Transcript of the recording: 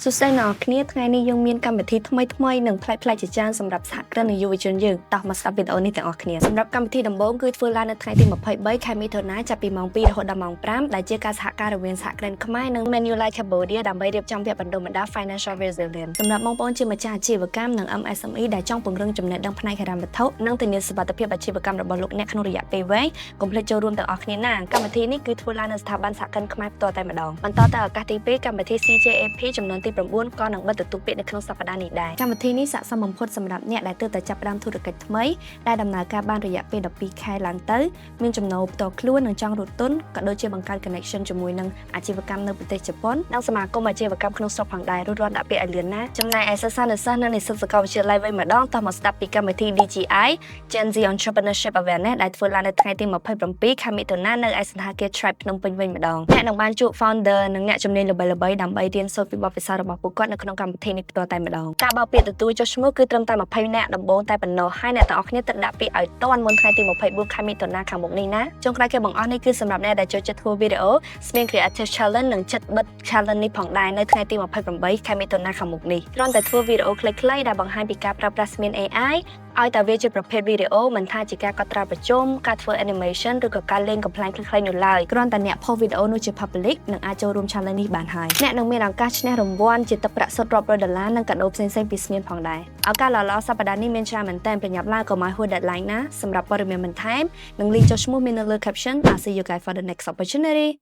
សុស្ដីអ្នកគ្នាថ្ងៃនេះយើងមានកម្មវិធីថ្មីៗនិងប្លែកៗជាច្រើនសម្រាប់សហគ្រិននិងយុវជនយើងតោះមកស្ដាប់វីដេអូនេះទាំងអស់គ្នាសម្រាប់កម្មវិធីដំបូងគឺធ្វើឡើងនៅថ្ងៃទី23ខែមិថុនាចាប់ពីម៉ោង2រហូតដល់ម៉ោង5ដែលជាការសហការរវាងសហគ្រិនខ្មែរនិង Manulife Cambodia ដើម្បីរៀបចំវគ្គបណ្ដុះបណ្ដាល Financial Resilience សម្រាប់បងប្អូនជាម្ចាស់អាជីវកម្មនិង MSME ដែលចង់ពង្រឹងចំណេះដឹងផ្នែកហិរញ្ញវត្ថុនិងធានាសុវត្ថិភាពអាជីវកម្មរបស់លោកអ្នកក្នុងរយៈពេលវែងកុំភ្លេចចូលរួមទាំងអស់គ្នាណាកម្មវិធីនេះគឺធ្វើឡើងនៅស្ថាប័នសហគ្រិនខ្មែរផ្ទាល់តែម្ដងបន្តទៅឱកាសទី2កម្មវិធី CJAP ចំនួនទី9ក៏នឹងបិទទទួលពាក្យនៅក្នុងសប្តាហ៍នេះដែរកម្មវិធីនេះស័ក្តិសមបំផុតសម្រាប់អ្នកដែលទើបតែចាប់ផ្ដើមធុរកិច្ចថ្មីដែលដំណើរការបានរយៈពេល12ខែឡើងទៅមានចំណូលផ្ទាល់ខ្លួននិងចង់រត់ទុនក៏ដូចជាបង្កើត connection ជាមួយនឹងអាជីវកម្មនៅប្រទេសជប៉ុននិងសមាគមអាជីវកម្មក្នុងស្រុកផងដែររួចរាល់ដាក់ពាក្យឲ្យលឿនណាចំណែកឯសិស្សានុសិស្សនៅនិស្សិតសាកលវិទ្យាល័យវិញម្ដងតោះមកស្ដាប់ពីកម្មវិធី DGI Gen Z Entrepreneurship Awareness ដែលធ្វើឡើងនៅថ្ងៃទី27ខែមិថុនានៅឯសន្តាគារ Tribe ភ្នំពេញវិញម្ដងអ្នកនឹងបានជួប founder និងអ្នកជំនាញល្បីៗដើម្បីរៀនសូត្រពីបទពិសោធន៍របស់ពួកគាត់នៅក្នុងកម្មវិធីនេះផ្ទាល់តែម្ដងការបោកពាក្យទទួលចុះឈ្មោះគឺត្រឹមតែ20នាក់ដំបូងតែប៉ុណ្ណោះហើយអ្នកទាំងអស់គ្នាត្រូវដាក់ពាក្យឲ្យទាន់មុនថ្ងៃទី24ខែមិថុនាខាងមុខនេះណាចុងក្រោយគេបង្អស់នេះគឺសម្រាប់អ្នកដែលចូលចិត្តធ្វើវីដេអូ Spin Creative Challenge និងចិត្តបិទ Challenge នេះផងដែរនៅថ្ងៃទី28ខែមិថុនាខាងមុខនេះគ្រាន់តែធ្វើវីដេអូខ្លីៗដែលបង្ហាញពីការប្រើប្រាស់ Spin AI ឲ្យតែវាជាប្រភេទវីដេអូមិនថាជាការកត់ត្រាប្រជុំការធ្វើ animation ឬក៏ការលេងកំ pl ខ្លីៗនោះឡើយគ្រាន់តែអ្នកផុសវីដេអូនោះជា public និងអាចចូលរួម challenge នេះបានហើយអ្នកនឹងមានឱកាសឈ្នះរង្វាន់ជាទឹកប្រាក់សុទ្ធរាប់រយដុល្លារនិងកាដូផ្សេងៗពីស្មានផងដែរឱកាសល្អៗសប្តាហ៍នេះមានច្រើនមែនទែនប្រញាប់ឡើងកុំឲ្យហួស deadline ណាសម្រាប់ព័ត៌មានបន្ថែមនិង link ចុះឈ្មោះមាននៅលើ caption I'll see you guys for the next opportunity